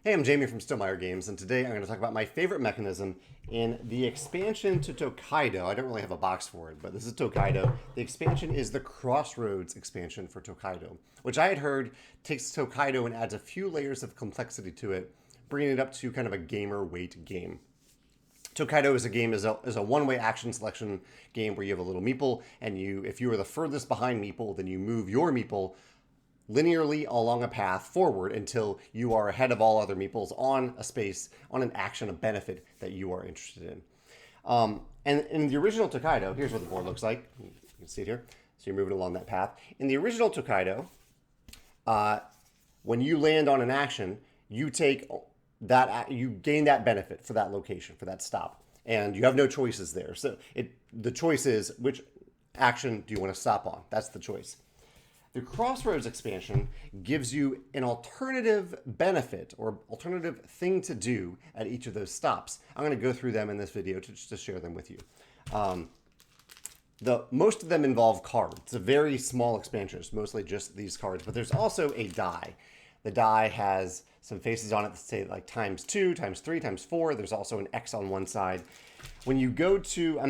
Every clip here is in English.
Hey, I'm Jamey from Stonemaier Games, and today I'm going to talk about my favorite mechanism in the expansion to Tokaido. I don't really have a box for it, but this is Tokaido. The expansion is the Crossroads expansion for Tokaido, which I had heard takes Tokaido and adds a few layers of complexity to it, bringing it up to kind of a gamer weight game. Tokaido is a one-way action selection game where you have a little meeple, and if you are the furthest behind meeple, then you move your meeple linearly along a path forward until you are ahead of all other meeples on a space, on an action, a benefit that you are interested in. And in the original Tokaido, here's what the board looks like. You can see it here. So you're moving along that path. In the original Tokaido, when you land on an action, you gain that benefit for that location, for that stop. And you have no choices there. So the choice is, which action do you want to stop on? That's the choice. The Crossroads expansion gives you an alternative benefit or alternative thing to do at each of those stops. I'm going to go through them in this video to share them with you. Most of them involve cards. It's a very small expansion. It's mostly just these cards, but there's also a die. The die has some faces on it that say like ×2, ×3, ×4. There's also an X on one side. When you go to,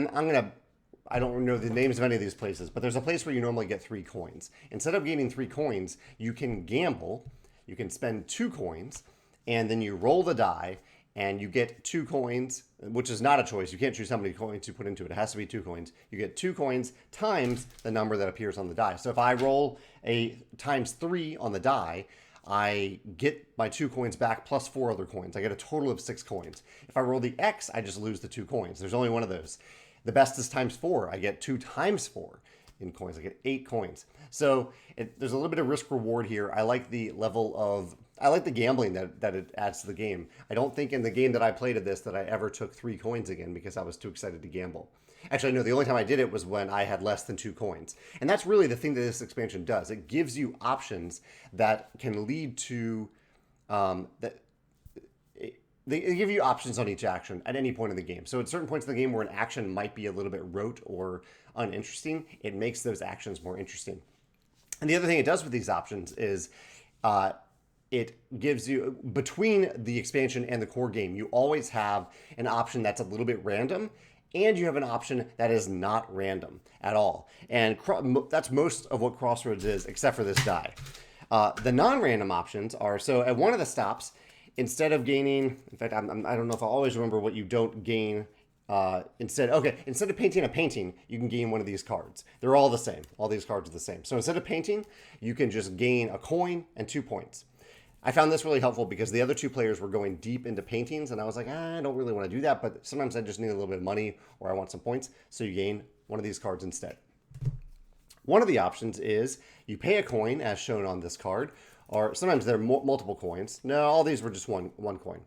I don't know the names of any of these places, but there's a place where you normally get 3 coins. Instead of gaining 3 coins, you can gamble. You can spend 2 coins, and then you roll the die, and you get 2 coins, which is not a choice. You can't choose how many coins you put into it. It has to be 2 coins. You get 2 coins times the number that appears on the die. So if I roll a ×3 on the die, I get my 2 coins back plus 4 other coins. I get a total of 6 coins. If I roll the X, I just lose the 2 coins. There's only one of those. The best is ×4. I get 2 × 4 in coins. I get 8 coins. So there's a little bit of risk reward here. I like the gambling that it adds to the game. I don't think in the game that I played of this that I ever took 3 coins again because I was too excited to gamble. Actually, no, the only time I did it was when I had less than 2 coins. And that's really the thing that this expansion does. It gives you options that can lead to They give you options on each action at any point in the game. So at certain points in the game where an action might be a little bit rote or uninteresting, it makes those actions more interesting. And the other thing it does with these options is it gives you, between the expansion and the core game, you always have an option that's a little bit random, and you have an option that is not random at all. And that's most of what Crossroads is, except for this die. The non-random options are, so at one of the stops, instead of gaining, in fact, I don't know if I always remember what you don't gain. Instead of painting a painting, you can gain one of these cards. They're all the same. All these cards are the same. So instead of painting, you can just gain a coin and 2 points. I found this really helpful because the other 2 players were going deep into paintings, and I was like, I don't really want to do that, but sometimes I just need a little bit of money or I want some points, so you gain one of these cards instead. One of the options is you pay a coin, as shown on this card, or sometimes there are multiple coins. No, all these were just one coin.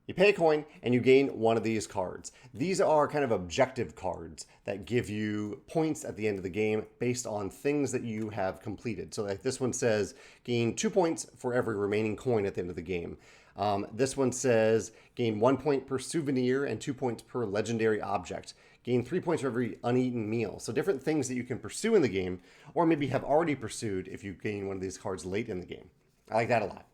You pay a coin and you gain one of these cards. These are kind of objective cards that give you points at the end of the game based on things that you have completed. So like this one says gain 2 points for every remaining coin at the end of the game. This one says gain 1 point per souvenir and 2 points per legendary object. Gain 3 points for every uneaten meal. So different things that you can pursue in the game, or maybe have already pursued if you gain one of these cards late in the game. I like that a lot.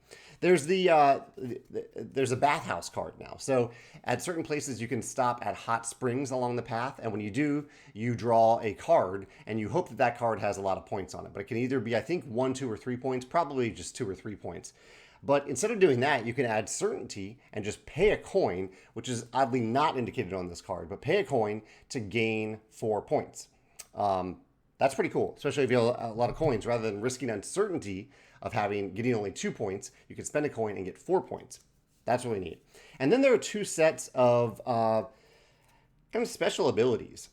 There's there's a bathhouse card now. So at certain places you can stop at hot springs along the path, and when you do, you draw a card, and you hope that that card has a lot of points on it. But it can either be, I think, 1, 2, or 3 points, probably just 2 or 3 points. But instead of doing that, you can add certainty and just pay a coin, which is oddly not indicated on this card, but pay a coin to gain 4 points. That's pretty cool, especially if you have a lot of coins. Rather than risking uncertainty of getting only 2 points, you can spend a coin and get 4 points. That's really neat. And then there are 2 sets of kind of special abilities.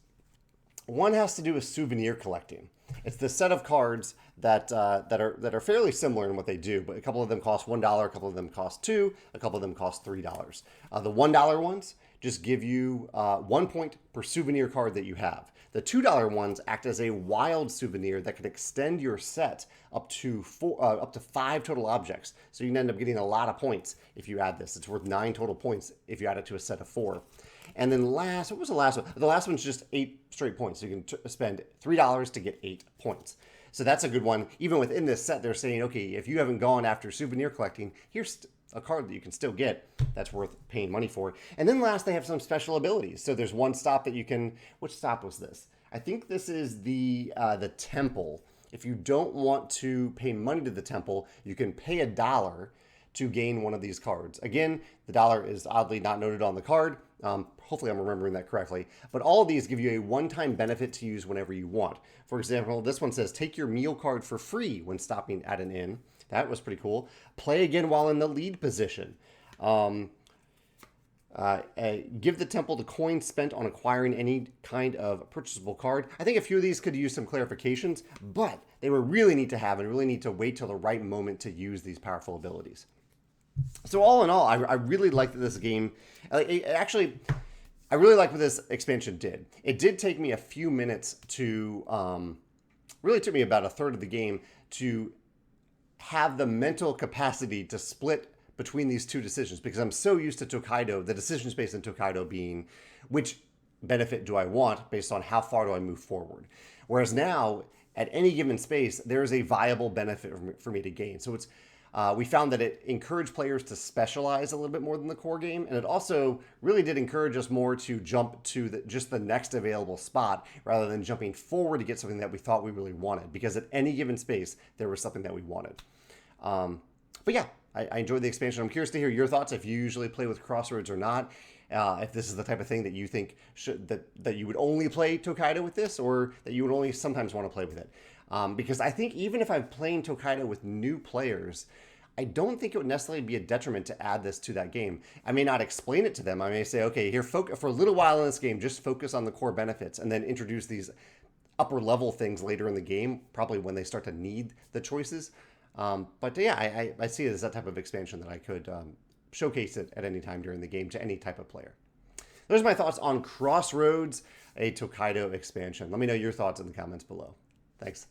One has to do with souvenir collecting. It's the set of cards that are fairly similar in what they do, but a couple of them cost $1, a couple of them cost $2, a couple of them cost $3. The $1 ones just give you 1 point per souvenir card that you have. The $2 ones act as a wild souvenir that can extend your set up to 5 total objects. So you can end up getting a lot of points if you add this. It's worth 9 total points if you add it to a set of 4. And then what was the last one? The last one's just 8 straight points. So you can spend $3 to get 8 points. So that's a good one. Even within this set, they're saying, okay, if you haven't gone after souvenir collecting, here's a card that you can still get that's worth paying money for. And then last, they have some special abilities. So there's one stop that you can, which stop was this? I think this is the temple. If you don't want to pay money to the temple, you can pay $1 to gain one of these cards. Again, the dollar is oddly not noted on the card. Hopefully I'm remembering that correctly. But all of these give you a one-time benefit to use whenever you want. For example, this one says, take your meal card for free when stopping at an inn. That was pretty cool. Play again while in the lead position. Give the temple the coins spent on acquiring any kind of purchasable card. I think a few of these could use some clarifications, but they were really neat to have and really need to wait till the right moment to use these powerful abilities. So all in all, I really liked this game. I really like what this expansion did. It did take me a few minutes to, really took me about a third of the game to have the mental capacity to split between these two decisions, because I'm so used to Tokaido, the decision space in Tokaido being which benefit do I want based on how far do I move forward. Whereas now, at any given space, there is a viable benefit for me to gain. So it's we found that it encouraged players to specialize a little bit more than the core game, and it also really did encourage us more to jump to just the next available spot rather than jumping forward to get something that we thought we really wanted, because at any given space, there was something that we wanted. But yeah, I enjoyed the expansion. I'm curious to hear your thoughts, if you usually play with Crossroads or not. If this is the type of thing that you think that you would only play Tokaido with this, or that you would only sometimes want to play with it. Because I think even if I'm playing Tokaido with new players, I don't think it would necessarily be a detriment to add this to that game. I may not explain it to them. I may say, okay, here, for a little while in this game, just focus on the core benefits, and then introduce these upper level things later in the game, probably when they start to need the choices. But yeah, I see it as that type of expansion that I could showcase it at any time during the game to any type of player. Those are my thoughts on Crossroads, a Tokaido expansion. Let me know your thoughts in the comments below. Thanks.